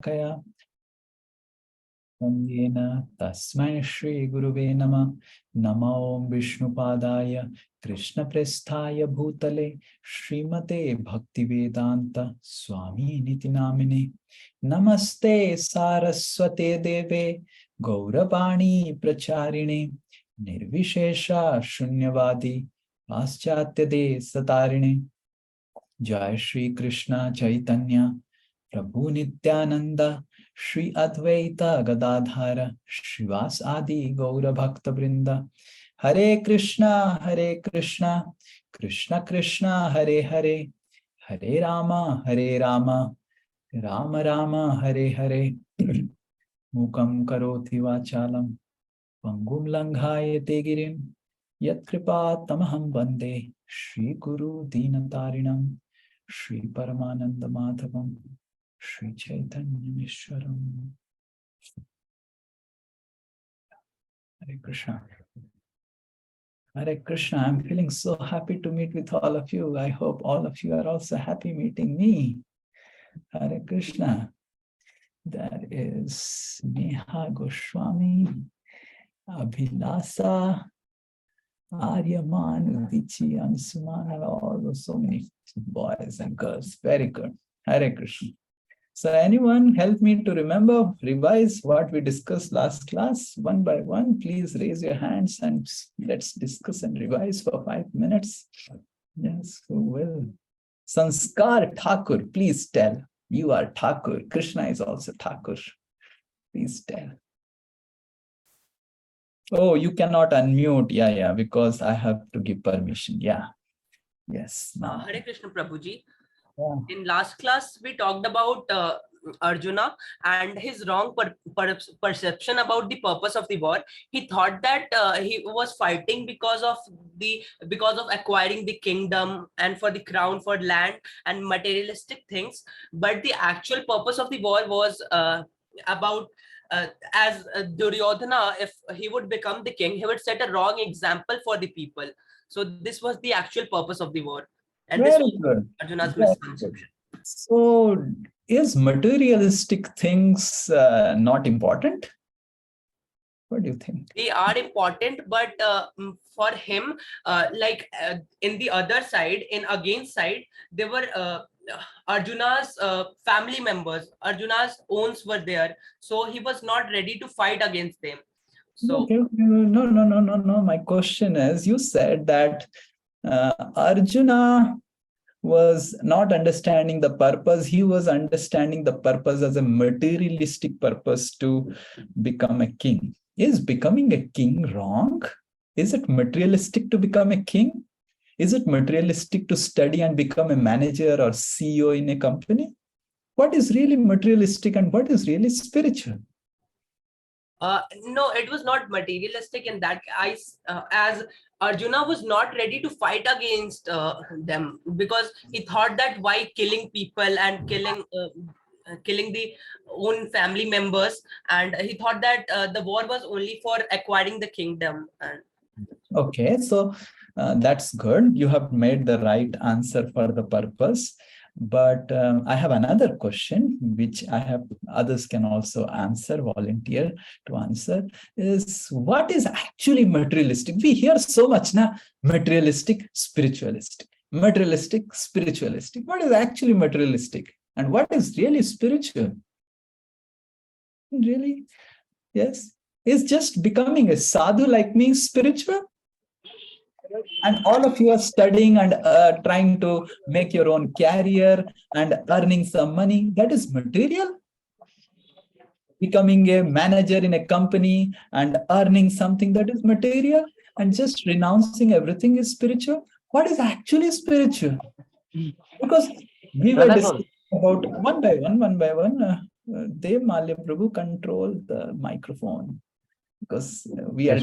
Kaya Yena Tasmai Shri Guruve Nama Namo Om Vishnupadaya Krishna Presthaya Bhutale Srimate Bhaktivedanta Swami Niti Namine Namaste Saraswate Deve Gauravani Pracharine Nirvishesha Shunyavadi Paschatya De Satarine Jai Shri Krishna Chaitanya Prabhu Nityananda Shri Advaita Gadadhara Shivas Adi Gaura Bhakta Vrinda Hare Krishna Krishna Krishna Hare Hare Hare Rama Rama Rama Hare Hare Mukam Karoti Vachalam Pangum Langhayate Girim Yat Kripa Tamaham Bande Shri Guru Dinatarinam Shri Paramananda Madhavam Shri Chaitanya Mishwaram. Hare Krishna. Hare Krishna. I'm feeling so happy to meet with all of you. I hope all of you are also happy meeting me. Hare Krishna. That is Neha Goswami, Abhilasa, Aryaman, Vichi, Ansuman, all those so many boys and girls. Very good. Hare Krishna. So anyone help me to remember, revise what we discussed last class one by one. Please raise your hands and let's discuss and revise for 5 minutes. Yes, who will? Sanskar Thakur, please tell. You are Thakur. Krishna is also Thakur. Please tell. Oh, you cannot unmute. Yeah, because I have to give permission. Yeah. Yes. Now. Hare Krishna Prabhuji. Yeah. In last class, we talked about Arjuna and his wrong perception about the purpose of the war. He thought that he was fighting because of acquiring the kingdom and for the crown, for land and materialistic things. But the actual purpose of the war was about as Duryodhana, if he would become the king, he would set a wrong example for the people. So this was the actual purpose of the war. And Very this was good. Arjuna's Very misconception. good. So, is materialistic things not important? What do you think? They are important, but for him, in the other side, in against side, there were Arjuna's family members. Arjuna's owns were there, so he was not ready to fight against them. So okay. No. My question is, you said that Arjuna was not understanding the purpose. He was understanding the purpose as a materialistic purpose to become a king. Is becoming a king wrong? Is it materialistic to become a king? Is it materialistic to study and become a manager or CEO in a company? What is really materialistic and what is really spiritual? no, it was not materialistic in that eyes, as Arjuna was not ready to fight against them, because he thought that why killing people and killing the own family members, and he thought that the war was only for acquiring the kingdom. Okay, so that's good. You have made the right answer for the purpose. But I have another question, which I have others can also answer, volunteer to answer, is what is actually materialistic? We hear so much now, materialistic, spiritualistic, materialistic, spiritualistic. What is actually materialistic? And what is really spiritual? Really? Yes. Is just becoming a sadhu like me spiritual? And all of you are studying and trying to make your own career and earning some money. That is material. Becoming a manager in a company and earning something, that is material. And just renouncing everything is spiritual. What is actually spiritual? Because we were discussing about one by one. Dev Malya Prabhu control the microphone because we are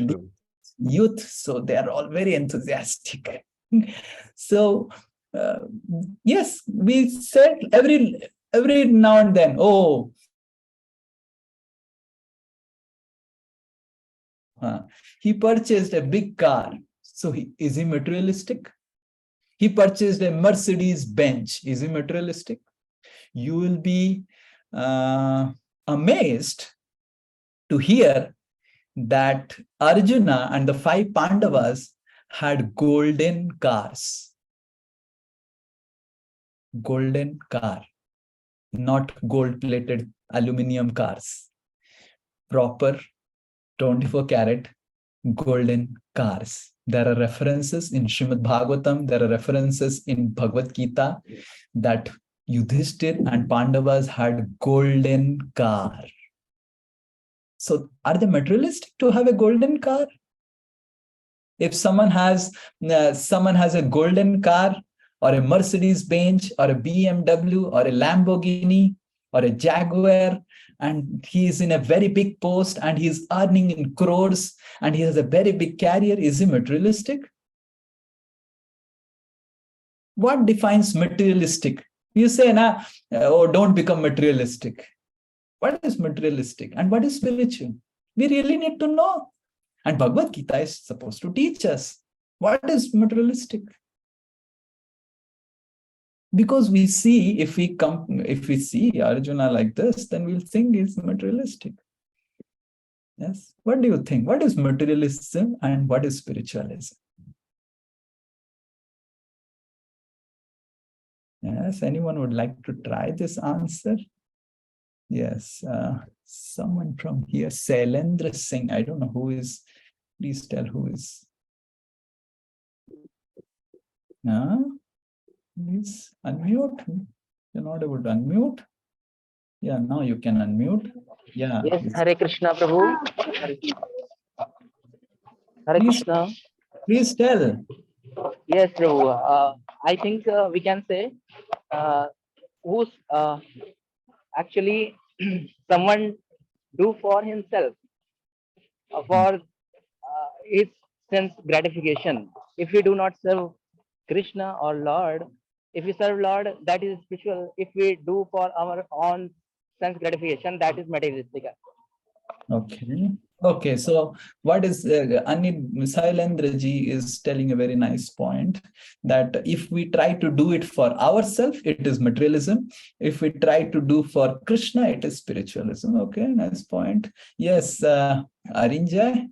youth, so they are all very enthusiastic. So yes, we said every now and then, he purchased a big car, so is he materialistic? He purchased a Mercedes Benz, is he materialistic? You will be amazed to hear that Arjuna and the 5 Pandavas had golden cars. Golden car, not gold-plated aluminum cars. Proper 24-carat golden cars. There are references in Srimad Bhagavatam, there are references in Bhagavad Gita that Yudhishthir and Pandavas had golden car. So are they materialistic to have a golden car? If someone has a golden car or a Mercedes Benz or a BMW or a Lamborghini or a Jaguar, and he is in a very big post and he is earning in crores and he has a very big career, is he materialistic? What defines materialistic? You say, oh, don't become materialistic. What is materialistic and what is spiritual? We really need to know. And Bhagavad Gita is supposed to teach us what is materialistic. Because we see, if we see Arjuna like this, then we'll think he's materialistic. Yes. What do you think? What is materialism and what is spiritualism? Yes. Anyone would like to try this answer? Yes. Someone from here, Sailendra Singh. I don't know who is. Please tell who is. Please unmute. You're not able to unmute. Yeah, now you can unmute. Yeah. Yes, Hare Krishna, Prabhu. Hare Krishna. Please tell. Yes, Prabhu. I think we can say who's actually someone do for himself, for his sense gratification. If we do not serve Krishna or Lord, if we serve Lord, that is spiritual. If we do for our own sense gratification, that is materialistic. Okay. So what is Sailendra ji is telling a very nice point, that if we try to do it for ourselves, it is materialism. If we try to do for Krishna, it is spiritualism. Okay, nice point. Yes, Arinjay.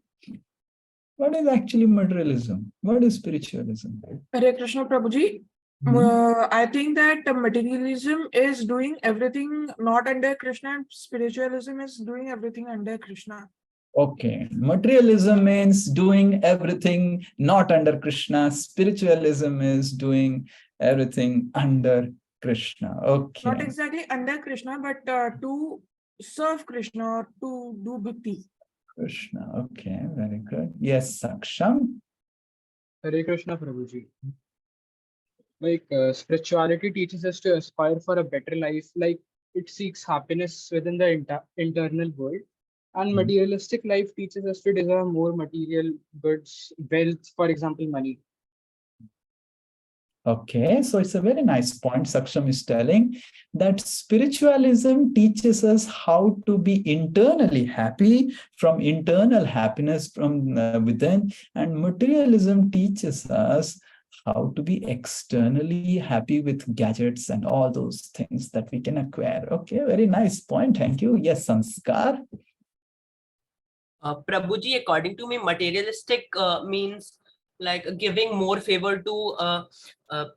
What is actually materialism? What is spiritualism? Hare Krishna, Prabhuji. I think that materialism is doing everything not under Krishna, and spiritualism is doing everything under Krishna. Okay, materialism means doing everything not under Krishna. Spiritualism is doing everything under Krishna. Okay. Not exactly under Krishna, but to serve Krishna or to do bhakti. Krishna. Okay, very good. Yes, Saksham. Hare Krishna, Prabhuji. Like spirituality teaches us to aspire for a better life, like it seeks happiness within the internal world. And materialistic life teaches us to desire more material goods, wealth, for example, money. Okay, so it's a very nice point. Saksham is telling that spiritualism teaches us how to be internally happy, from internal happiness from within, and materialism teaches us how to be externally happy with gadgets and all those things that we can acquire. Okay, very nice point. Thank you. Yes, Sanskar. Prabhuji, according to me, materialistic means like giving more favor to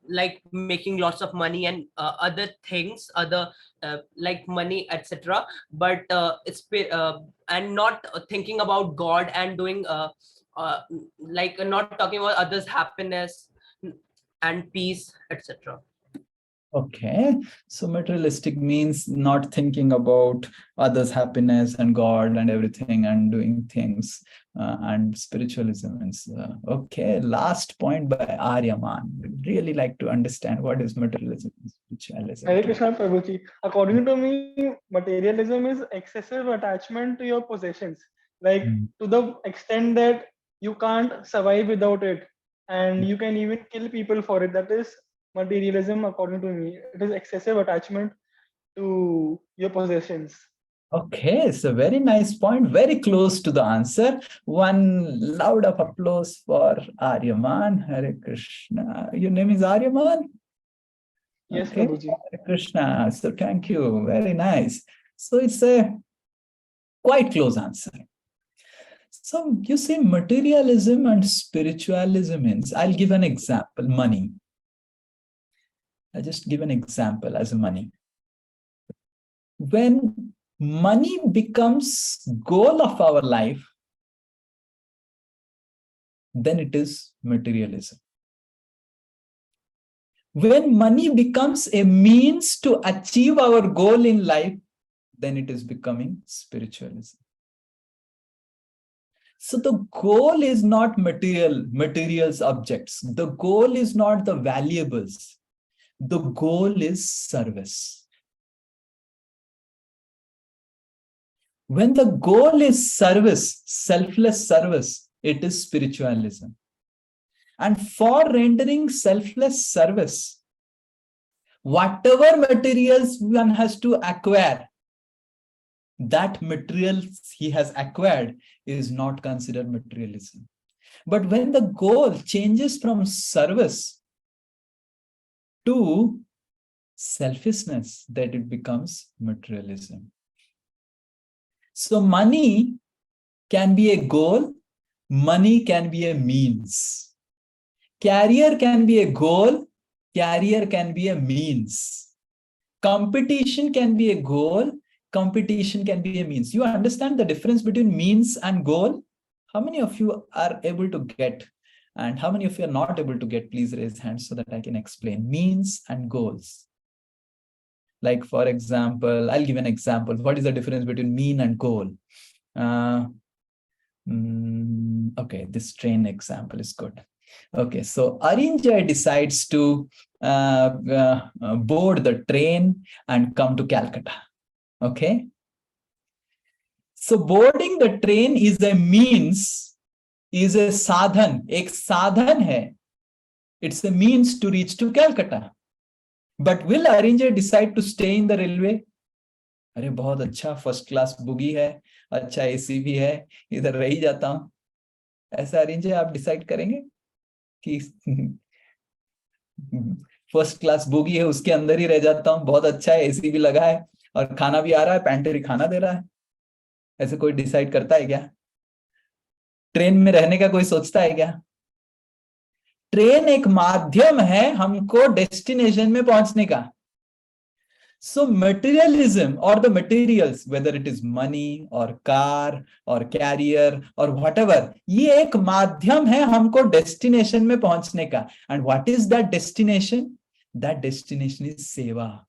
like making lots of money and other things, like money, etc. But it's and not thinking about God and doing like not talking about others' happiness and peace, etc. Okay, so materialistic means not thinking about others' happiness and God and everything and doing things, and spiritualism means okay. Last point by Aryaman. We'd really like to understand what is materialism and spiritualism. Hare Krishna, Prabhuji. According to me, materialism is excessive attachment to your possessions, like to the extent that you can't survive without it, and you can even kill people for it. That is materialism, according to me. It is excessive attachment to your possessions. Okay, so very nice point, very close to the answer. One loud of applause for Aryaman. Hare Krishna. Your name is Aryaman? Yes, Okay, Prabhuji. Hare Krishna. So thank you. Very nice. So it's a quite close answer. So you see, materialism and spiritualism means, I'll give an example, money. I'll just give an example as money. When money becomes goal of our life, then it is materialism. When money becomes a means to achieve our goal in life, then it is becoming spiritualism. So the goal is not materials, objects. The goal is not the valuables. The goal is service. When the goal is service, selfless service, it is spiritualism. And for rendering selfless service, whatever materials one has to acquire, that materials he has acquired is not considered materialism. But when the goal changes from service to selfishness, that it becomes materialism. So money can be a goal, money can be a means. Career can be a goal, career can be a means. Competition can be a goal, competition can be a means. You understand the difference between means and goal? How many of you are able to get? And how many of you are not able to get? Please raise hands so that I can explain means and goals. Like, for example, I'll give an example. What is the difference between mean and goal? Okay, this train example is good. Okay, so Arinjay decides to board the train and come to Calcutta. Okay. So boarding the train is a means, is a sadhan. Ek sadhan hai. It's a means to reach to Calcutta. But will Arinjay decide to stay in the railway? अरे बहुत अच्छा first class बुगी है, अच्छा AC भी है, इधर रह ही जाता हूं, ऐसा अरिंजय आप डिसाइड करेंगे कि फर्स्ट क्लास बुगी है उसके अंदर ही रह जाता हूं, बहुत अच्छा है, एसी भी लगा है और खाना भी आ रहा है, पैंट्री खाना दे रहा है? ऐसे कोई डिसाइड करता है क्या? ट्रेन में रहने का कोई सोचता है क्या? ट्रेन एक माध्यम है हमको डेस्टिनेशन में पहुंचने का. So materialism or the materials, whether it is money or car or carrier or whatever, ये एक माध्यम है हमको destination में पहुंचने का. And what is that destination? That destination is सेवा.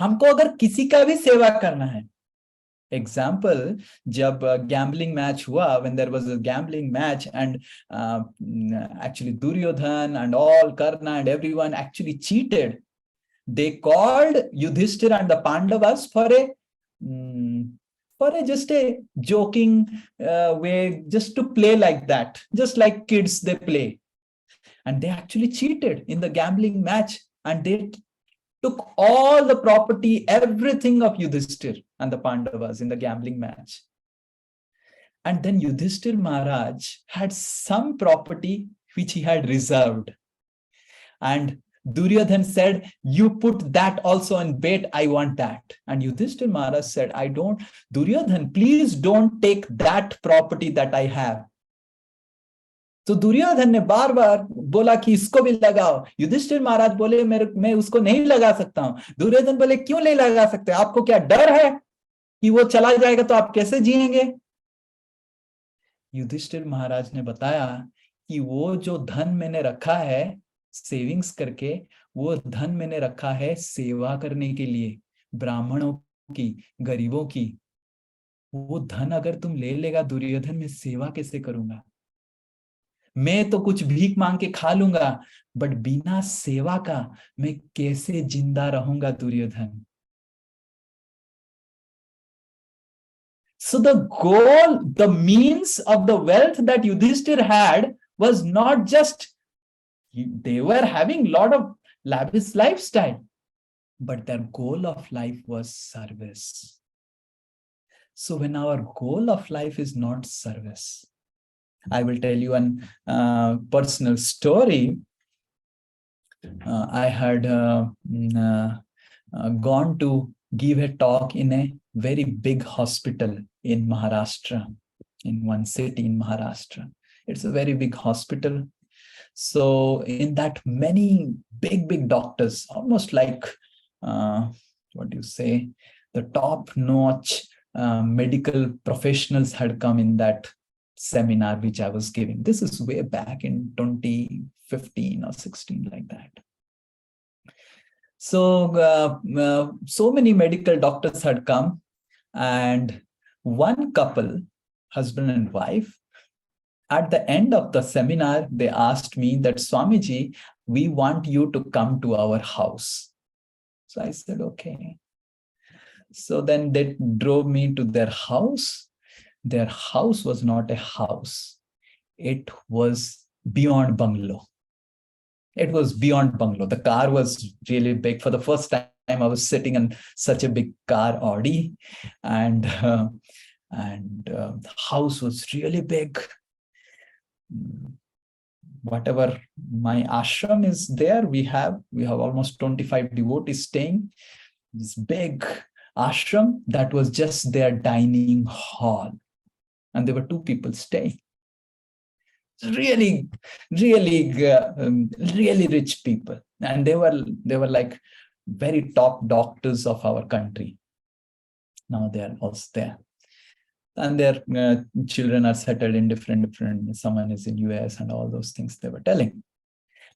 हमको अगर किसी का भी सेवा करना है, example, जब gambling match हुआ, when there was a gambling match and actually Duryodhan and all Karna and everyone actually cheated. They called Yudhishthira and the Pandavas for a just a joking way, just to play like that, just like kids they play. And they actually cheated in the gambling match and they took all the property, everything of Yudhishthira and the Pandavas in the gambling match. And then Yudhishthira Maharaj had some property which he had reserved. And Duryodhan said, you put that also on bet, I want that. And Yudhishthira Maharaj said, I don't, Duryodhan, please don't take that property that I have. So Duryodhan ने बार बार बोला कि इसको भी लगाओ. युधिष्ठिर महाराज बोले मैं उसको नहीं लगा सकता हूं. दुर्योधन बोले क्यों नहीं लगा सकते? आपको क्या डर है कि वो चला जाएगा तो आप कैसे जिएंगे? युधिष्ठिर महाराज ने बताया कि वो जो धन मैंने रखा है सेविंग्स करके, वो धन मैंने रखा है सेवा करने के लिए, ब्राह्मणों की, गरीबों की. वो धन अगर तुम ले लेगा दुर्योधन, मैं सेवा कैसे करूंगा? मैं तो कुछ भीख मांग के खा लूंगा, बट बिना सेवा का मैं कैसे जिंदा रहूंगा Duryodhan? So the goal, the means of the wealth that Yudhishthir had was not just they were having a lot of lavish lifestyle, but their goal of life was service. So when our goal of life is not service, I will tell you an personal story. I had gone to give a talk in a very big hospital in Maharashtra, in one city in Maharashtra. It's a very big hospital. So in that, many big doctors, almost like what do you say, the top-notch medical professionals had come in that seminar which I was giving. This is way back in 2015 or 16, like that. So so many medical doctors had come, and one couple, husband and wife, at the end of the seminar, they asked me that, Swamiji, we want you to come to our house. So I said, okay. So then they drove me to their house. Their house was not a house. It was beyond bungalow. It was beyond bungalow. The car was really big. For the first time, I was sitting in such a big car, Audi, and the house was really big. Whatever my ashram is there, we have almost 25 devotees staying. This big ashram that was just their dining hall, and there were 2 people staying. Really rich people, and they were like very top doctors of our country. Now they are also there, and their children are settled in different. Someone is in US and all those things they were telling.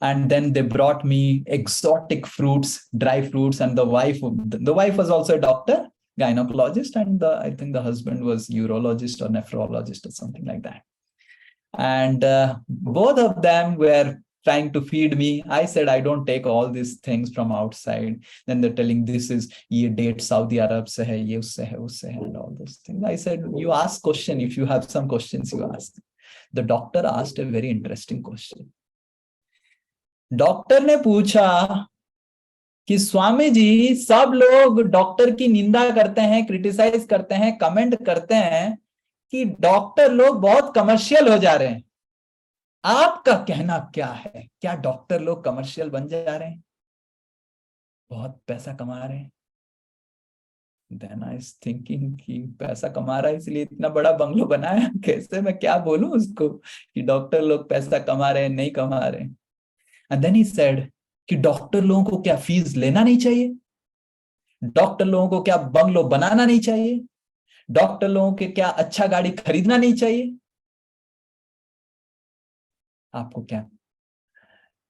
And then they brought me exotic fruits, dry fruits, and the wife was also a doctor, gynecologist, and I think the husband was urologist or nephrologist or something like that. And both of them were trying to feed me. I said, I don't take all these things from outside. Then they're telling, this is ye date Saudi Arab se hai, ye usse hai, and all those things. I said, you ask question. If you have some questions, you ask. The doctor asked a very interesting question. Doctor ने पूछा कि स्वामी जी, सब लोग doctor की निंदा करते हैं, criticise करते हैं, कमेंट करते हैं कि डॉक्टर लोग बहुत कमर्शियल हो जा रहे हैं. आपका कहना क्या है? क्या डॉक्टर लोग कमर्शियल बन जा रहे हैं, बहुत पैसा कमा रहे हैं? Then I was thinking कि पैसा कमा रहा है इसलिए इतना बड़ा बंगलो बनाया. कैसे मैं क्या बोलूं उसको कि डॉक्टर लोग पैसा कमा रहे हैं, नहीं कमा रहे हैं. And then he said कि डॉक्टर लोगों को क्या फीस लेना नहीं चाहिए? डॉक्टर लोगों को क्या बंगलो बनाना नहीं चाहिए? डॉक्टर लोगों के क्या अच्छा गाड़ी खरीदना नहीं चाहिए?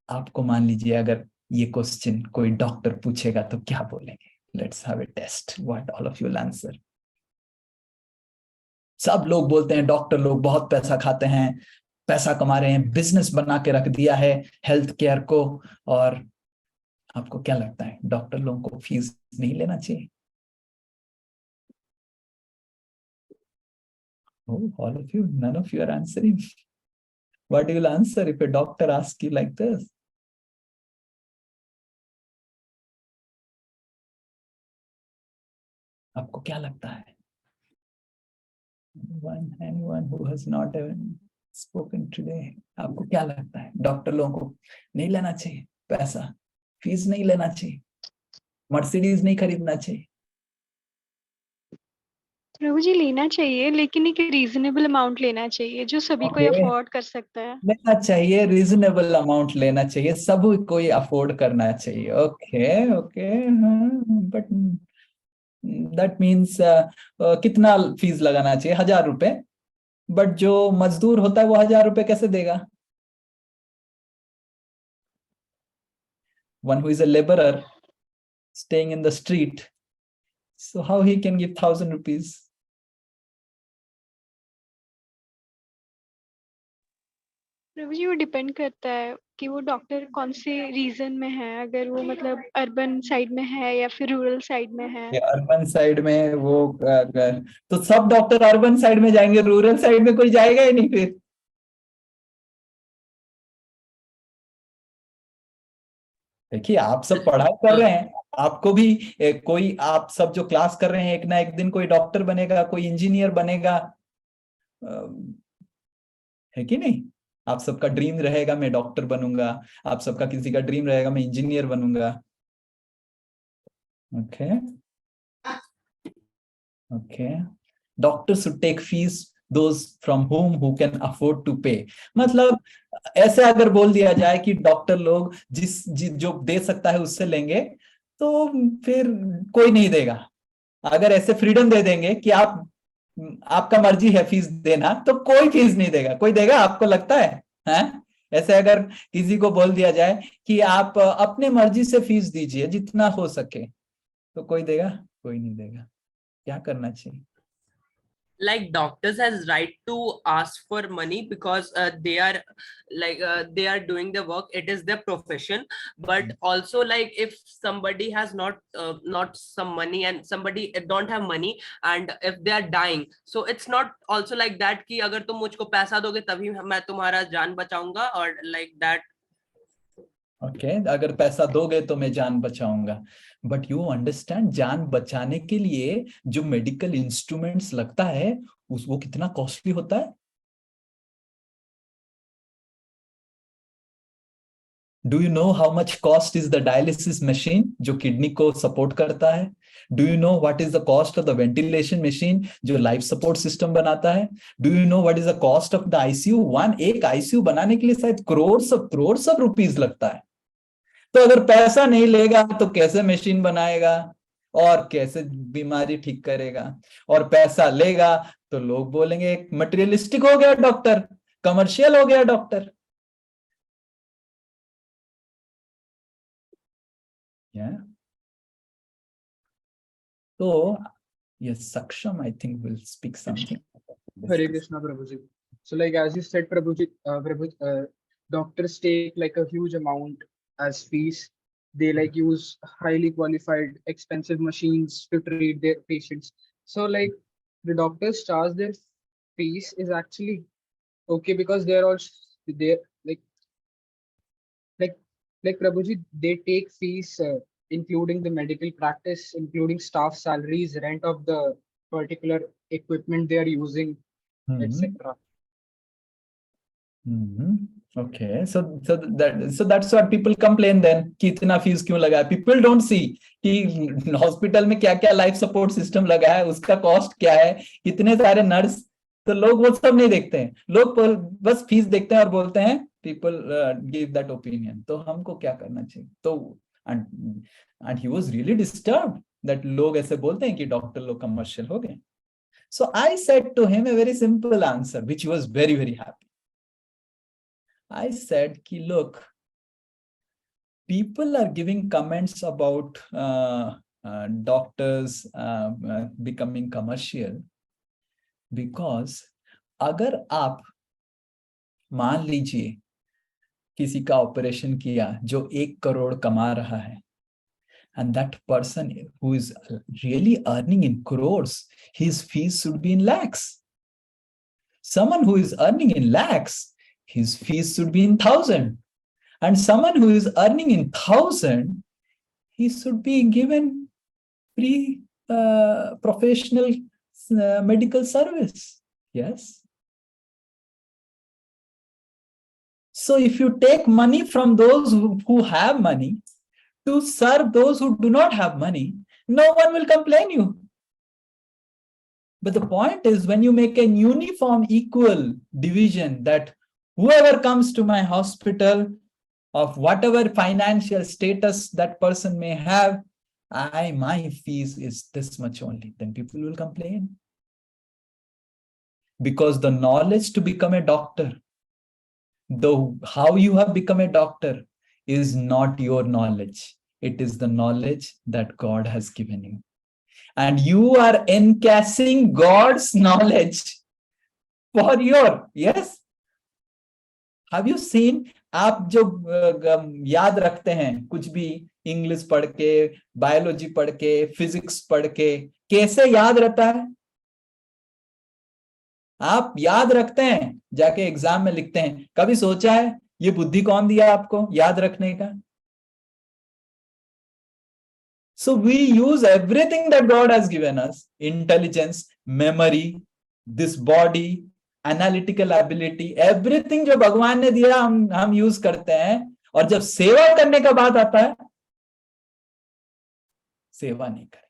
आपको मान लीजिए अगर ये क्वेश्चन कोई डॉक्टर पूछेगा तो क्या बोलेंगे? Let's have a test what all of you will answer. सब लोग बोलते हैं डॉक्टर लोग बहुत पैसा खाते हैं, पैसा कमा रहे हैं, बिजनेस बना के रख दिया है हेल्थ केयर को. और आपको क्या लगता है, डॉक्टर लोगों को फीस नहीं लेना चाहिए? Oh, all of you, none of you are answering. What you will answer if a doctor asks you like this? आपको क्या लगता है? Anyone who has not even spoken today, आपको क्या लगता है? डॉक्टर लोगों को नहीं लेना चाहिए पैसा, फीस नहीं लेना चाहिए, मर्सिडीज नहीं खरीदना चाहिए? प्रभु जी लेना चाहिए, लेकिन एक रीजनेबल अमाउंट लेना चाहिए जो सभी कोई Okay. अफोर्ड कर सकता है. लेना चाहिए, रीजनेबल अमाउंट लेना चाहिए, सब कोई अफोर्ड करना चाहिए. ओके बट दैट मीन्स कितना फीस लगाना चाहिए? 1000 रुपए. बट जो मजदूर होता है वो 1000 रुपए कैसे देगा? One who is a laborer staying in the street, so how he can give 1000 rupees? प्रभु जी वो डिपेंड करता है कि वो डॉक्टर कौन से रीजन में है, अगर वो मतलब अर्बन साइड में है या फिर रूरल साइड में है. अर्बन साइड में वो तो सब डॉक्टर अर्बन साइड में जाएंगे, रूरल साइड में कोई जाएगा ही नहीं. फिर देखिए, आप सब पढ़ाई कर रहे हैं, आपको भी कोई, आप सब जो क्लास कर रहे हैं, एक ना एक दिन कोई डॉक्टर बनेगा, कोई इंजीनियर बनेगा, है कि नहीं? आप सबका ड्रीम रहेगा मैं डॉक्टर बनूंगा, आप सबका किसी का ड्रीम रहेगा मैं इंजीनियर बनूंगा. Okay okay. Doctor should take fees those from whom who can afford to pay. मतलब ऐसे अगर बोल दिया जाए कि डॉक्टर लोग जो दे सकता है उससे लेंगे, तो फिर कोई नहीं देगा. अगर ऐसे फ्रीडम दे देंगे कि आपका मर्जी है फीस देना, तो कोई फीस नहीं देगा. कोई देगा आपको लगता है? हैं? ऐसे अगर किसी को बोल दिया जाए कि आप अपने मर्जी से फीस दीजिए जितना हो सके, तो कोई देगा? कोई नहीं देगा. क्या करना चाहिए? Like doctors has right to ask for money because they are doing the work, it is their profession. But also, like, if somebody has not some money and somebody don't have money, and if they are dying, so it's not also like that कि अगर तुम मुझको पैसा दोगे तभी मैं तुम्हारा जान बचाऊंगा, or like that. ओके, अगर पैसा दोगे तो मैं जान बचाऊंगा. बट यू अंडरस्टैंड, जान बचाने के लिए जो मेडिकल इंस्ट्रूमेंट्स लगता है वो कितना कॉस्टली होता है. Do you know how much cost is the dialysis machine जो किडनी को सपोर्ट करता है? Do you know what is the cost of the ventilation machine जो लाइफ सपोर्ट सिस्टम बनाता है? Do you know what is the cost of the ICU? एक ICU बनाने के लिए शायद करोड़ ऑफ रुपीज लगता है. तो अगर पैसा नहीं लेगा तो कैसे मशीन बनाएगा और कैसे बीमारी ठीक करेगा? और पैसा लेगा तो लोग बोलेंगे मटेरियलिस्टिक हो गया डॉक्टर, कमर्शियल हो गया डॉक्टर. तो ये सक्षम I think will speak something. Hare Krishna, Prabhuji. So, like as you said, Prabhuji, doctors take like a huge amount as fees. They like use highly qualified, expensive machines to treat their patients. So, like the doctors charge their fees is actually okay because they're all they like Prabhuji, they take fees including the medical practice, including staff salaries, rent of the particular equipment they are using, etc. Okay, so that's what people complain then कि इतना fees क्यों लगा है. People don't see कि hospital में क्या क्या life support system लगा है, उसका कॉस्ट क्या है, कितने सारे नर्स. तो लोग वो सब नहीं देखते हैं. लोग बस फीस देखते हैं और बोलते हैं people give that opinion. तो हमको क्या करना चाहिए? तो and he was really disturbed that लोग ऐसे बोलते हैं कि डॉक्टर लोग कमर्शियल हो गए. So I said to him a very simple answer, which he was very, very happy. I said, look, people are giving comments about doctors becoming commercial because अगर आप मान लीजिए किसी का ऑपरेशन किया जो 1 करोड़ कमा रहा है, and that person who is really earning in crores, his fees should be in lakhs. Someone who is earning in lakhs, his fees should be in 1,000. And someone who is earning in 1,000, he should be given free professional medical service. Yes. So if you take money from those who have money to serve those who do not have money, no one will complain you. But the point is, when you make an uniform, equal division that whoever comes to my hospital of whatever financial status that person may have, my fees is this much only, then people will complain. Because the knowledge to become a doctor, how you have become a doctor is not your knowledge. It is the knowledge that God has given you. And you are encashing God's knowledge for your, yes? Have you seen, आप जो याद रखते हैं कुछ भी English पढ़ के, biology पढ़ के, फिजिक्स पढ़ के, कैसे याद रहता है? आप याद रखते हैं, जाके एग्जाम में लिखते हैं. कभी सोचा है ये बुद्धि कौन दिया आपको याद रखने का? So we use everything that God has given us, intelligence, memory, this body, analytical ability, everything जो भगवान ने दिया हम यूज करते हैं, और जब सेवा करने का बात आता है, सेवा नहीं करें.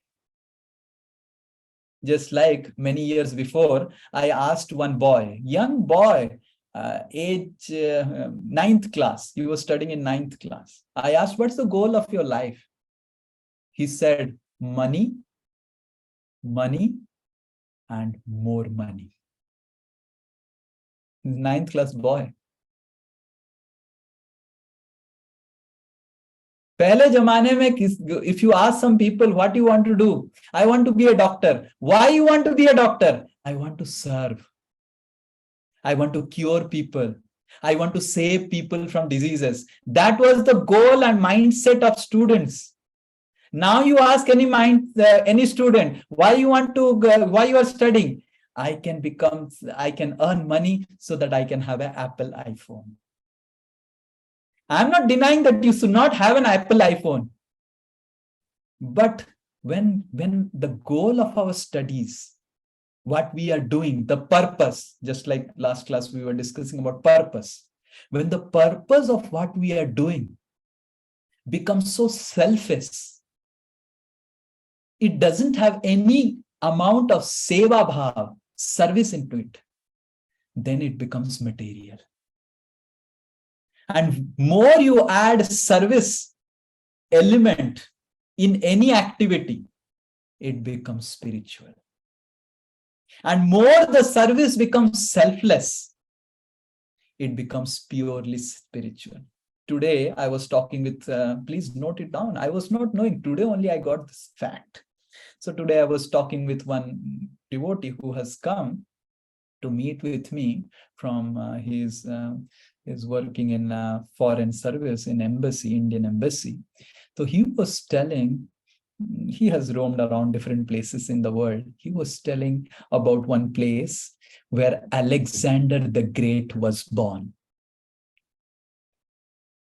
Just like many years before, I asked one boy, young boy, age 9th class. He was studying in 9th class. I asked, what's the goal of your life? He said, money, money, and more money. 9th class boy. पहले जमाने में if you ask some people what you want to do, I want to be a doctor. Why you want to be a doctor? I want to serve. I want to cure people. I want to save people from diseases. That was the goal and mindset of students. Now you ask any student, why you are studying? I can earn money so that I can have an Apple iPhone. I'm not denying that you should not have an Apple iPhone. But when the goal of our studies, what we are doing, the purpose, just like last class we were discussing about purpose, when the purpose of what we are doing becomes so selfish, it doesn't have any amount of seva bhav, service into it, then it becomes material. And more you add service element in any activity, it becomes spiritual. And more the service becomes selfless, it becomes purely spiritual. Today, I was talking with, please note it down. I was not knowing. Today only I got this fact. So today I was talking with one devotee who has come to meet with me from his working in foreign service in embassy, Indian embassy. So he was telling, he has roamed around different places in the world. He was telling about one place where Alexander the Great was born.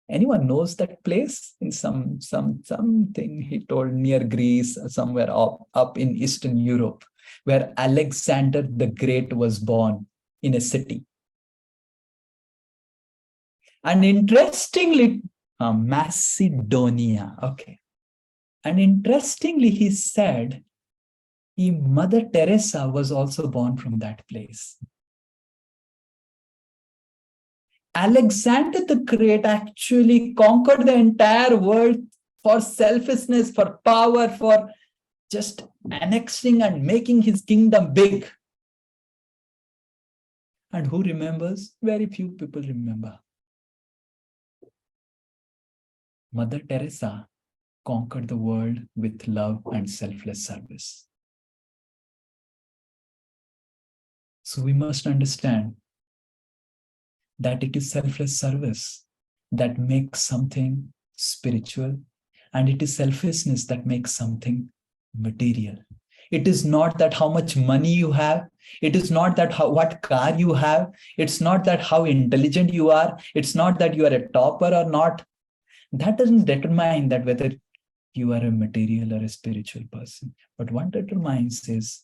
Anyone knows that place? In something he told near Greece, somewhere up in Eastern Europe, where Alexander the Great was born in a city. And interestingly, Macedonia, okay. And interestingly, he said, Mother Teresa was also born from that place. Alexander the Great actually conquered the entire world for selfishness, for power, for just annexing and making his kingdom big. And who remembers? Very few people remember. Mother Teresa conquered the world with love and selfless service. So we must understand that it is selfless service that makes something spiritual, and it is selfishness that makes something material. It is not that how much money you have. It is not that what car you have. It's not that how intelligent you are. It's not that you are a topper or not. That doesn't determine that whether you are a material or a spiritual person. But what determines is,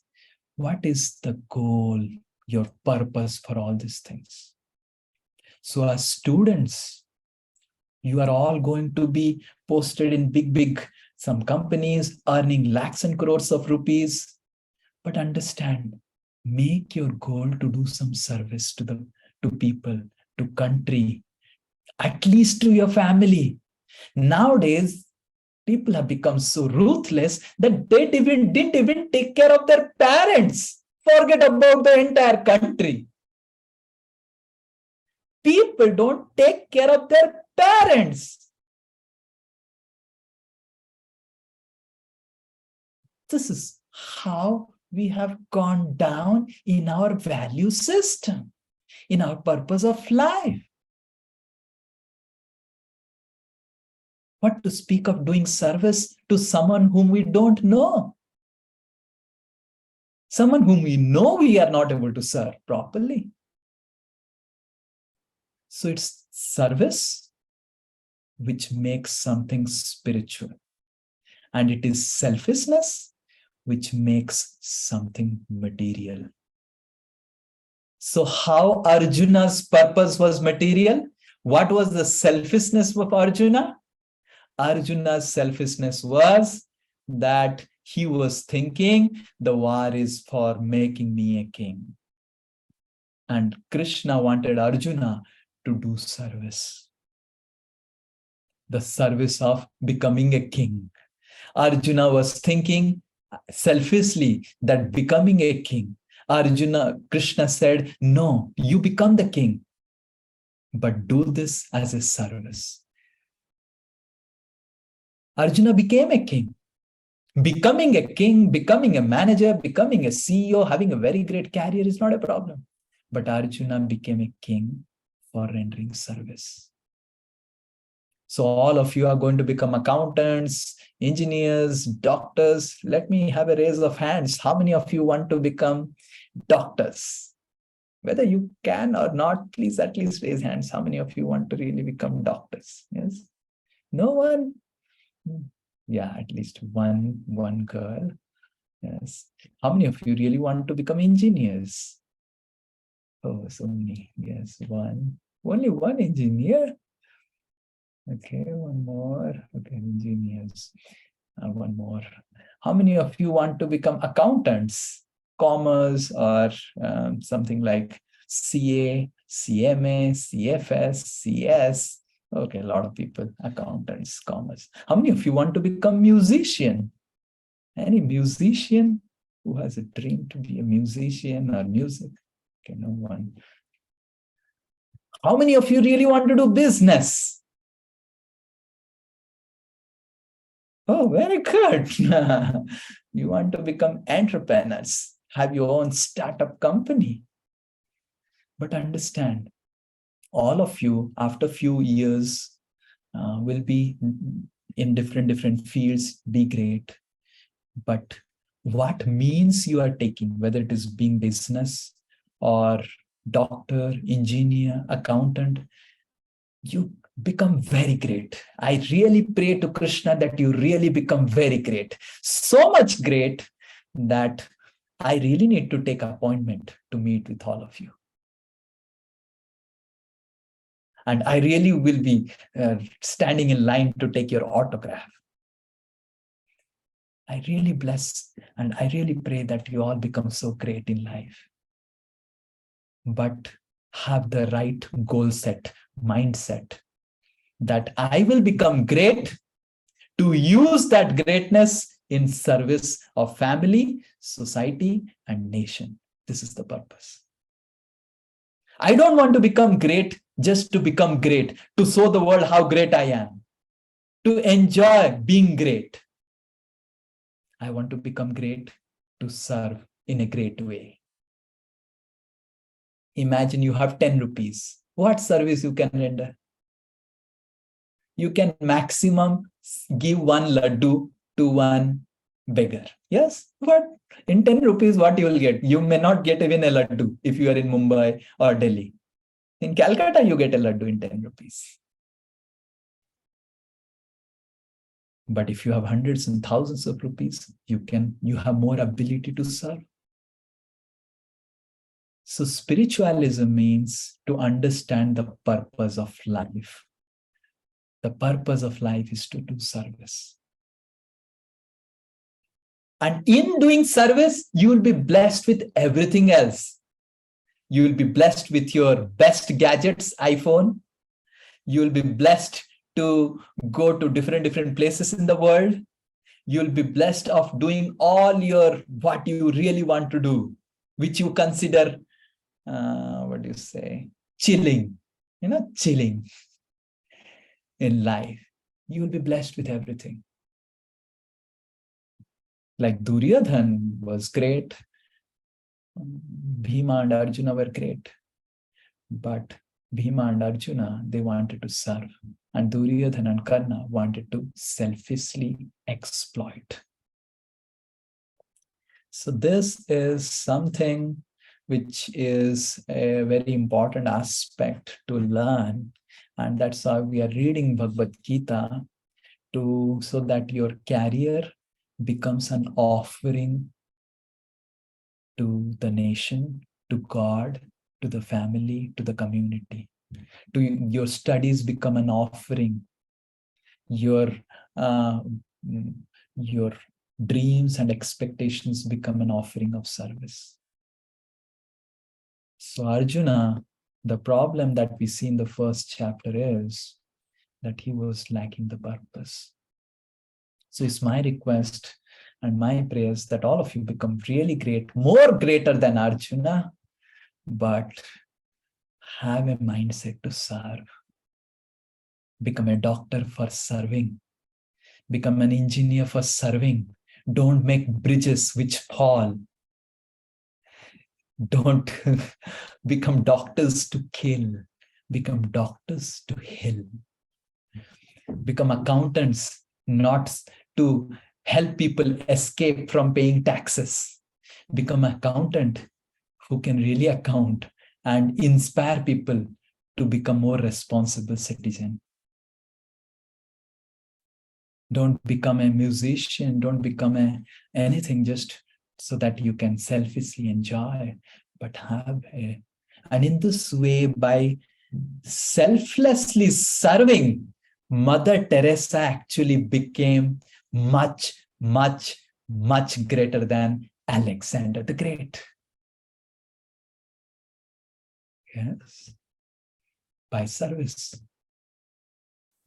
what is the goal, your purpose for all these things? So as students, you are all going to be posted in big, some companies earning lakhs and crores of rupees. But understand, make your goal to do some service to people, to country, at least to your family. Nowadays, people have become so ruthless that they didn't even take care of their parents. Forget about the entire country. People don't take care of their parents. This is how we have gone down in our value system, in our purpose of life. What to speak of doing service to someone whom we don't know? Someone whom we know we are not able to serve properly. So it's service which makes something spiritual. And it is selfishness which makes something material. So how Arjuna's purpose was material? What was the selfishness of Arjuna? Arjuna's selfishness was that he was thinking the war is for making me a king. And Krishna wanted Arjuna to do service. The service of becoming a king. Arjuna was thinking selfishly that becoming a king. Krishna said, no, you become the king, but do this as a service. Arjuna became a king. Becoming a king, becoming a manager, becoming a CEO, having a very great career is not a problem. But Arjuna became a king for rendering service. So all of you are going to become accountants, engineers, doctors. Let me have a raise of hands. How many of you want to become doctors? Whether you can or not, please at least raise hands. How many of you want to really become doctors? Yes? No one? Yeah, at least one girl. Yes. How many of you really want to become engineers? Oh, so many. Yes, one. Only one engineer? Okay, one more. Okay, engineers. One more. How many of you want to become accountants, commerce, or something like CA, CMA, CFS, CS? Okay, a lot of people, accountants, commerce. How many of you want to become musician? Any musician who has a dream to be a musician or music? Okay, no one. How many of you really want to do business? Oh, very good. You want to become entrepreneurs, have your own startup company. But understand, all of you, after a few years, will be in different fields, be great. But what means you are taking, whether it is being business or doctor, engineer, accountant, you become very great. I really pray to Krishna that you really become very great. So much great that I really need to take an appointment to meet with all of you. And I really will be standing in line to take your autograph. I really bless and I really pray that you all become so great in life. But have the right goal set, mindset, that I will become great to use that greatness in service of family, society, and nation. This is the purpose. I don't want to become great just to become great, to show the world how great I am, to enjoy being great. I want to become great to serve in a great way. Imagine you have 10 rupees. What service you can render? You can maximum give one laddu to one beggar. Yes, but in 10 rupees, what you will get? You may not get even a laddu if you are in Mumbai or Delhi. In Calcutta, you get a laddu in 10 rupees. But if you have hundreds and thousands of rupees, you have more ability to serve. So spiritualism means to understand the purpose of life. The purpose of life is to do service. And in doing service, you will be blessed with everything else. You will be blessed with your best gadgets, iPhone. You will be blessed to go to different places in the world. You will be blessed of doing all what you really want to do, which you consider, chilling, chilling in life. You will be blessed with everything. Like Duryodhan was great. Bhima and Arjuna were great. But Bhima and Arjuna, they wanted to serve. And Duryodhan and Karna wanted to selfishly exploit. So this is something which is a very important aspect to learn. And that's why we are reading Bhagavad Gita, so that your career becomes an offering to the nation, to God, to the family, to the community. Your studies become an offering. Your dreams and expectations become an offering of service. So Arjuna, the problem that we see in the first chapter is that he was lacking the purpose. So it's my request and my prayers that all of you become really great, more greater than Arjuna, but have a mindset to serve. Become a doctor for serving. Become an engineer for serving. Don't make bridges which fall. Don't become doctors to kill. Become doctors to heal. Become accountants, not to help people escape from paying taxes. Become an accountant who can really account and inspire people to become more responsible citizens. Don't become a musician, don't become anything just so that you can selfishly enjoy, but and in this way, by selflessly serving, Mother Teresa actually became much, much, much greater than Alexander the Great. Yes, by service.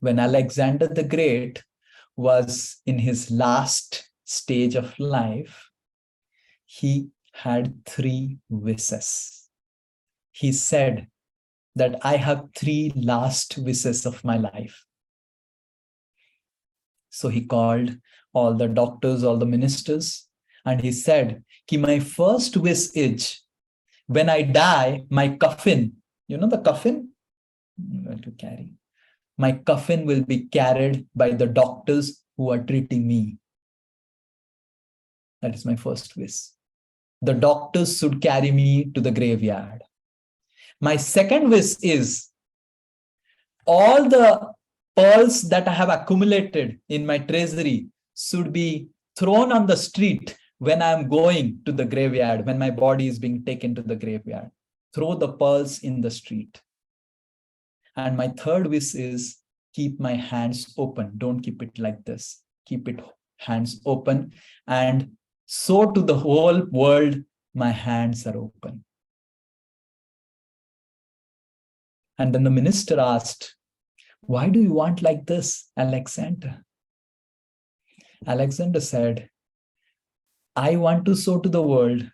When Alexander the Great was in his last stage of life, he had 3 wishes. He said that I have 3 last wishes of my life. So he called all the doctors, all the ministers, and he said, "Ki my first wish is, when I die, my coffin, you know the coffin you have to carry, my coffin will be carried by the doctors who are treating me. That is my first wish. The doctors should carry me to the graveyard. My second wish is, all the pearls that I have accumulated in my treasury should be thrown on the street when I am going to the graveyard, when my body is being taken to the graveyard. Throw the pearls in the street. And my third wish is, keep my hands open. Don't keep it like this. Keep it hands open, and so to the whole world, my hands are open." And then the minister asked, "Why do you want like this, Alexander?" Alexander said, "I want to show to the world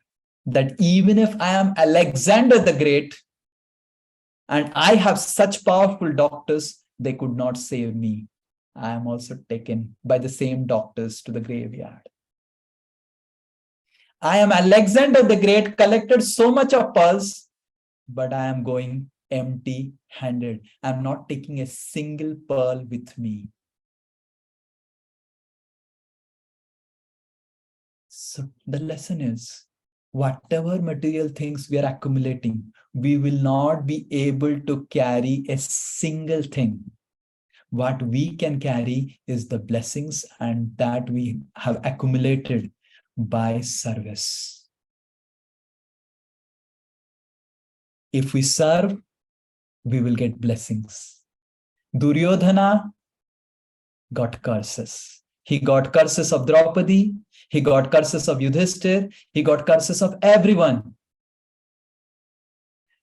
that even if I am Alexander the Great and I have such powerful doctors, they could not save me. I am also taken by the same doctors to the graveyard. I am Alexander the Great, collected so much of pearls, but I am going empty-handed. I'm not taking a single pearl with me." So the lesson is, whatever material things we are accumulating, we will not be able to carry a single thing. What we can carry is the blessings, and that we have accumulated by service. If we serve, we will get blessings. Duryodhana got curses. He got curses of Draupadi. He got curses of Yudhishthir. He got curses of everyone.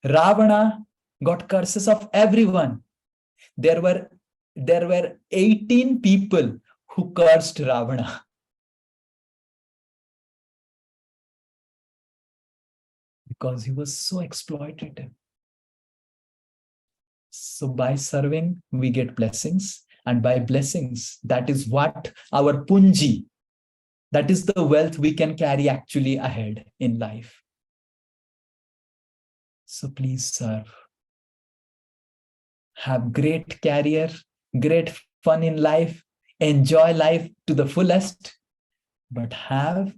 Ravana got curses of everyone. There were 18 people who cursed Ravana. Because he was so exploitative. So by serving, we get blessings. And by blessings, that is what our punji, that is the wealth we can carry actually ahead in life. So please serve. Have great career, great fun in life, enjoy life to the fullest, but have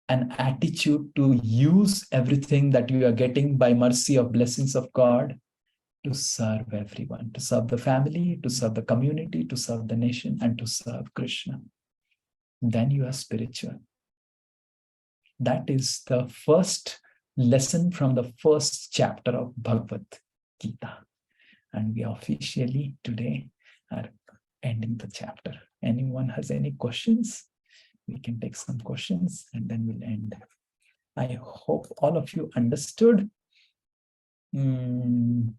an attitude to use everything that you are getting by mercy of blessings of God to serve everyone, to serve the family, to serve the community, to serve the nation, and to serve Krishna. Then you are spiritual. That is the first lesson from the first chapter of Bhagavad Gita. And we officially today are ending the chapter. Anyone has any questions? We can take some questions and then we'll end. I hope all of you understood. Anyone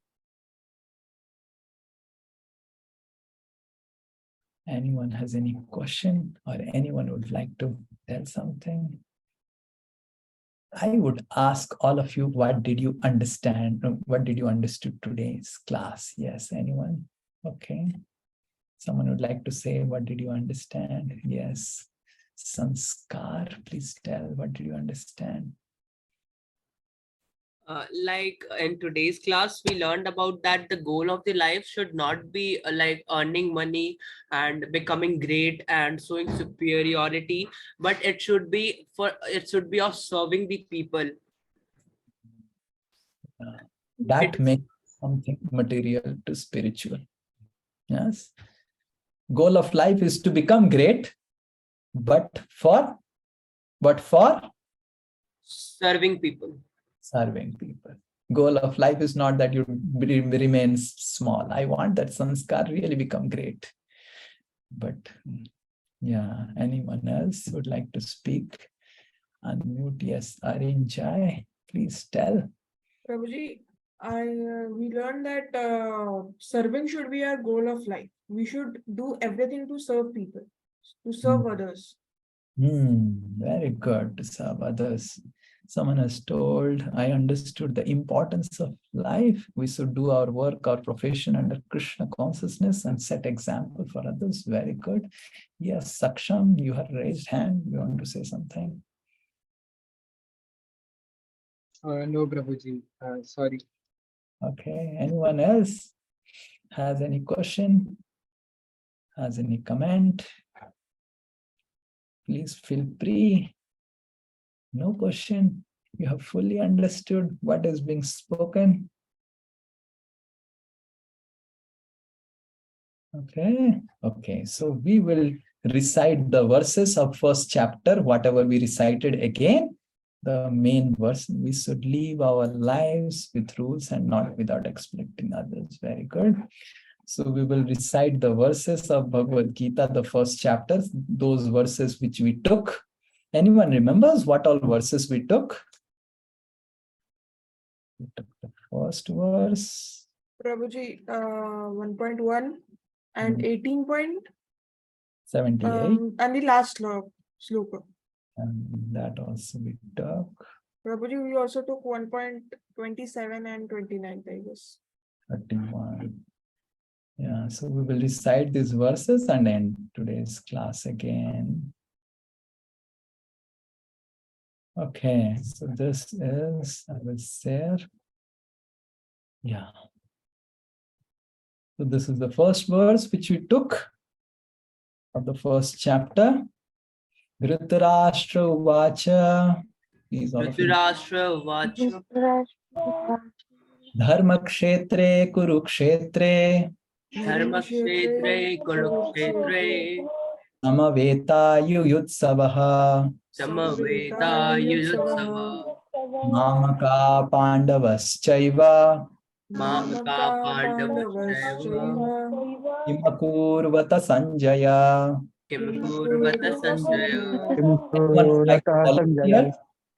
has any question or anyone would like to tell something? I would ask all of you, what did you understand? What did you understood today's class? Yes, anyone? Okay. Someone would like to say, what did you understand? Yes. Sanskar, please tell, what did you understand? Like in today's class, we learned about that the goal of the life should not be like earning money and becoming great and showing superiority, but it should be of serving the people. That makes something material to spiritual. Yes. Goal of life is to become great, but for Serving people. Serving people. Goal of life is not that you remain small. I want that sanskar really become great. But yeah, anyone else would like to speak? Unmute. Yes, Arinjai, please tell. Prabhuji, we learned that serving should be our goal of life. We should do everything to serve people, to serve others. Very good, to serve others. Someone has told, I understood the importance of life. We should do our work, our profession under Krishna consciousness and set example for others. Very good. Yes, Saksham, you have raised hand. You want to say something? No, Prabhuji. Sorry. Okay. Anyone else has any question? Has any comment? Please feel free. No question. You have fully understood what is being spoken. Okay. Okay. So we will recite the verses of first chapter, whatever we recited again. The main verse, we should live our lives with rules and not without expecting others. Very good. So we will recite the verses of Bhagavad Gita, the first chapter, those verses which we took. Anyone remembers what all verses we took? We took the first verse. Prabhuji, 1.1 and 18. 78. And the last sloka. And that also we took. Prabhuji, we also took 1.27 and 29, I guess. 31. Yeah, so we will recite these verses and end today's class again. Okay, so this is, I will share. Yeah. So this is the first verse which we took of the first chapter. Dhritarashtra Uvacha. Dhritarashtra Vacha. Dharma Kshetre Kurukshetre. Dharma Kshetre Kurukshetre. Samaveta Yuyutsavaha. Samaveta Yujutsava. Mamaka Pandavaschaiva. Mamaka Pandavascha. Imakurvata Sanjaya. Kimakurvata Sanjaya.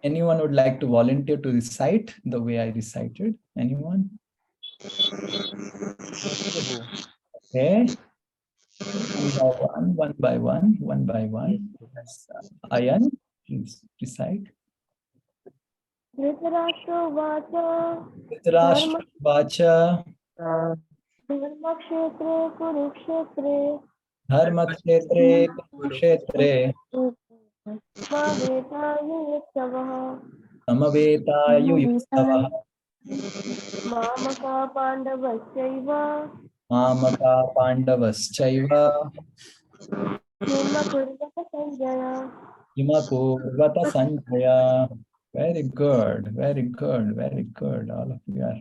Anyone would like to volunteer to recite the way I recited? Anyone? Okay. One by one. Yes. Ayan, please recite. Dhritarashtra Vacha Vacha. Dharmakshetre Kurukshetre Dharmakshetre Kurukshetre. Samaveta Yujutsavaha Samaveta Yuyutsavaha. Mamaka Pandavaschaiva Mamaka Pandavaschaiva. Kimakurvata Sanjaya. Imakurvata Sanjaya. Very good, very good, very good. All of you are.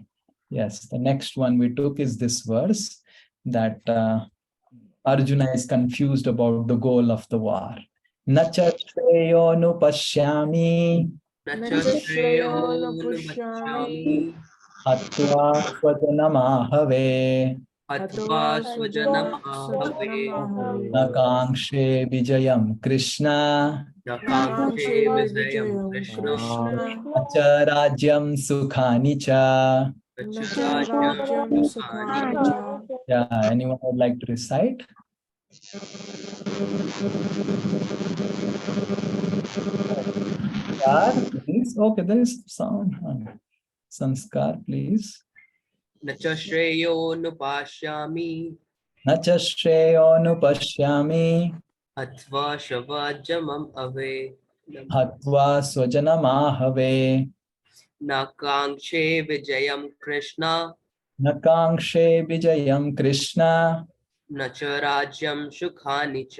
Yes, the next one we took is this verse that Arjuna is confused about the goal of the war. Nacha Shreyo Nupashyami न न च च श्रेयो श्रेयो न न पुष्यामि पश्यामि हत्वा स्वजनमाहवे हत्वा हत्वा स्वजनमाहवे स्वजनमाहवे न काङ्क्षे विजयं कृष्ण न न काङ्क्षे काङ्क्षे विजयं विजयं कृष्ण कृष्ण न च राज्यं सुखानि च न न च च राज्यं राज्यं सुखानि सुखानि च Yeah, anyone would like to recite? Sanskar, please. Okay, there is sound. Sanskar, please. न च श्रेयो न पास्यामि न च श्रेयोऽनुपश्यामि हत्वा शवाजमम् अवे हत्वा स्वजनमाहवे न काङ्क्षे विजयं कृष्ण न काङ्क्षे विजयं कृष्ण न च राज्यं सुखानि च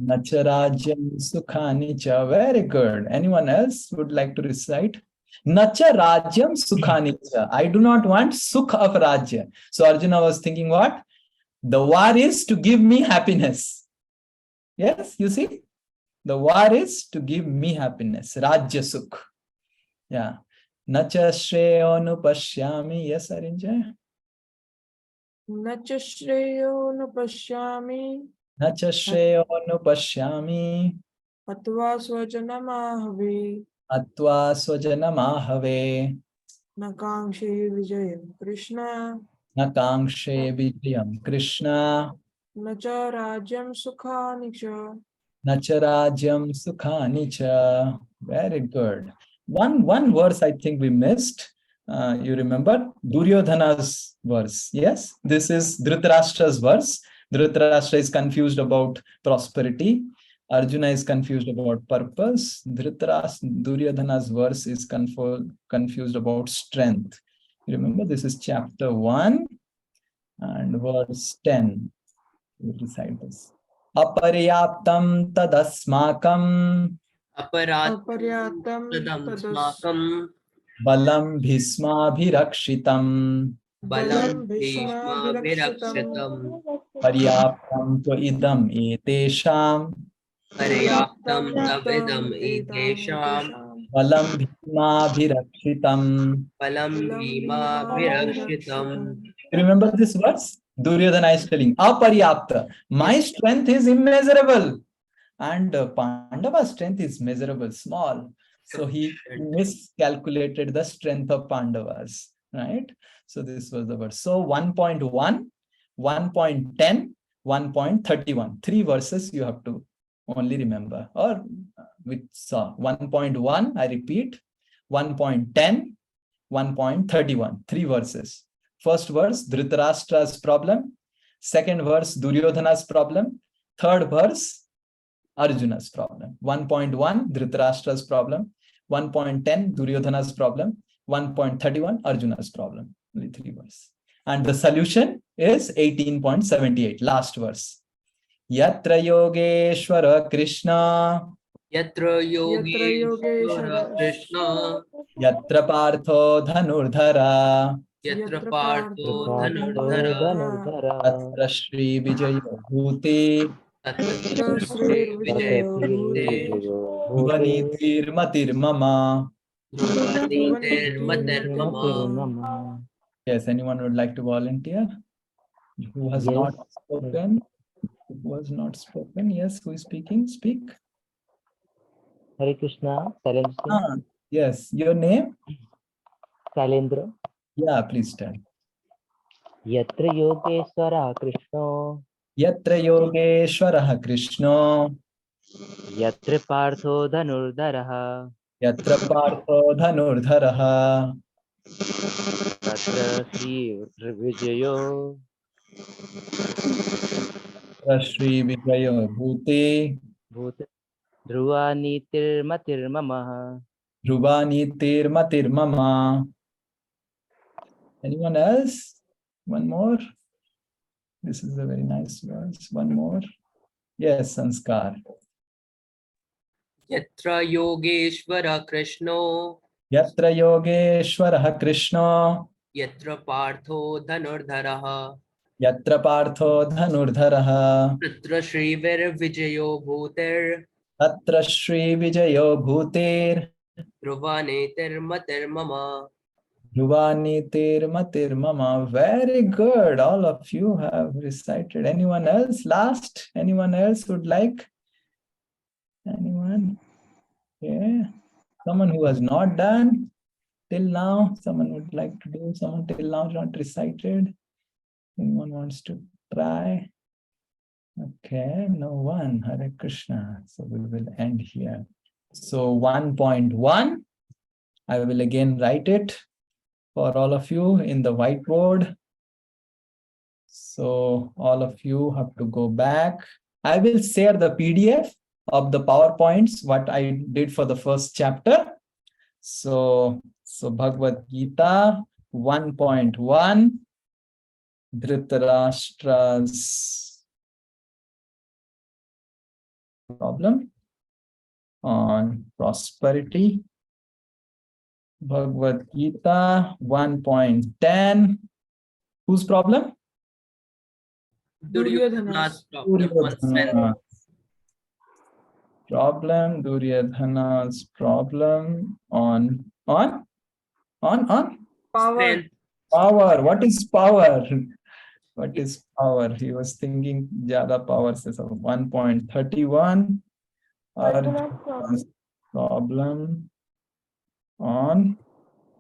न च राज्यं सुखानि च. Very good. Anyone else would like to recite? न च राज्यं सुखानि च. I do not want sukh of rajya. So Arjuna was thinking what? The war is to give me happiness. Yes, you see? The war is to give me happiness. Rajya sukh. Yeah. Na cha shreyanupashyami. Yes, Arinjay. न च श्रेयो न पश्यामि Na cha shreyanupashyami. हत्वा स्वजनमाहवे Atva swajanamahave. न काङ्क्षे विजयं Krishna Na kangshe vijayam Krishna. न च राज्यं सुखानि च Na cha rajyam sukhani cha. Very good. One verse I think we missed. You remember Duryodhana's verse. Yes, this is Dhritarashtra's verse. Dhritarashtra is confused about prosperity. Arjuna is confused about purpose. Duryodhana's verse is confused about strength. You remember this is chapter 1 and verse 10. We recite this. Aparyaptam tadasmakam अपर्याप्तं तदस् अपराधमस्माकं balam bhismabhirakshitam बलं बलं भीष्माभिरक्षितं भीष्माभिरक्षितं paryaptam tva idam etesham पर्याप्तं पर्याप्तं तविदम् तम् एतेषां एतेषां balam bhismabhirakshitam. बलं बलं भीमाभिरक्षितं भीमाभिरक्षितं Remember this verse? Duryodhana is telling, aparyapta. My strength is immeasurable. And Pandava's strength is measurable, small. So he miscalculated the strength of Pandavas, right? So this was the verse. So 1.1, 1.10, 1.31. Three verses you have to only remember. Or with 1.1, I repeat, 1.10, 1.31. Three verses. First verse, Dhritarashtra's problem. Second verse, Duryodhana's problem. Third verse, Arjuna's problem. 1.1, Dhritarashtra's problem. 1.10, Duryodhana's problem. 1.31, Arjuna's problem. Only three verses. And the solution is 18.78, last verse. Yatra Yogeshwara Krishna, यत्र यत्र Yogeshwar Yogeshwar Krishna Yatra Partho Dhanurdhara, यत्र यत्र पार्थो पार्थो धनुर्धर धनुर्धरः Tatra Shri Vijayo Bhuti, तत्र तत्र श्रीविजयो श्रीर्विजयो भूते भूते Dhvanitirmatirmama. ध्रुवनीतिर्मतिर्मम ध्वनितिर्मतिर्मम Yes, anyone would like to volunteer? Who has Yes. not spoken? Who has not spoken? Yes, who is speaking? Speak. Hare Krishna, Sailendra. Ah, yes, your name? Sailendra. Yeah, please tell. Yatra Yogeshwara Krishna, Yatra Yogeshwarah Krishno, Yatra Partho Dhanurdharaha, Yatra Partho Dhanurdharaha, Tatra Sri Vijayo Tatra Shri Vijayo Bhuti, Bhut Dhruva Nitirmatirmama. Dhruva Anyone else? One more. This is a very nice verse. One more. Yes, Sanskar. यत्र योगेश्वर कृष्णो Yatra Yogeshwarah Krishno, यत्र Partho धनुर्धरः Yatra Partho Dhanurdharaha, तत्र श्रीविर्विजयो भूतिर् Tatra Shri Vijayo Bhutir, Dhruvanetirmatirmama. Dhuvani tir mama. Very good. All of you have recited. Anyone else? Last? Anyone else would like? Anyone? Yeah. Someone who has not done till now? Someone would like to do? Someone till now not recited? Anyone wants to try? Okay, no one. Hare Krishna. So we will end here. So 1.1, I will again write it for all of you in the whiteboard. So all of you have to go back. I will share the PDF of the PowerPoints, what I did for the first chapter. So Bhagavad Gita 1.1, Dhritarashtra's problem on prosperity. Bhagavad Gita 1.10. Whose problem? Duryodhana's problem on strength. Duryodhana's problem on Power. Strength. power. What is power? What is power? He was thinking Jada power says 1.31. Arjuna's problem. Problem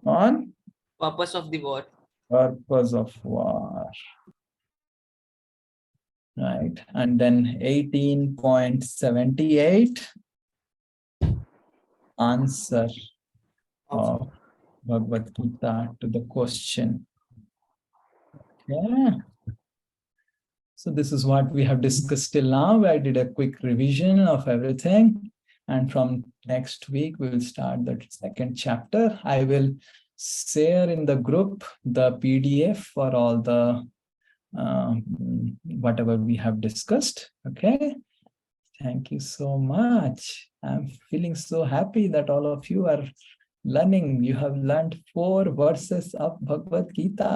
on Purpose of the war. purpose of war. Right. And then 18.78, answer of Bhagavad Gita to the question. Yeah. So this is what we have discussed till now. I did a quick revision of everything. And from next week, we will start the second chapter. I will share in the group the PDF for all the whatever we have discussed. Okay. Thank you so much. I'm feeling so happy that all of you are learning. You have learned 4 verses of Bhagavad Gita.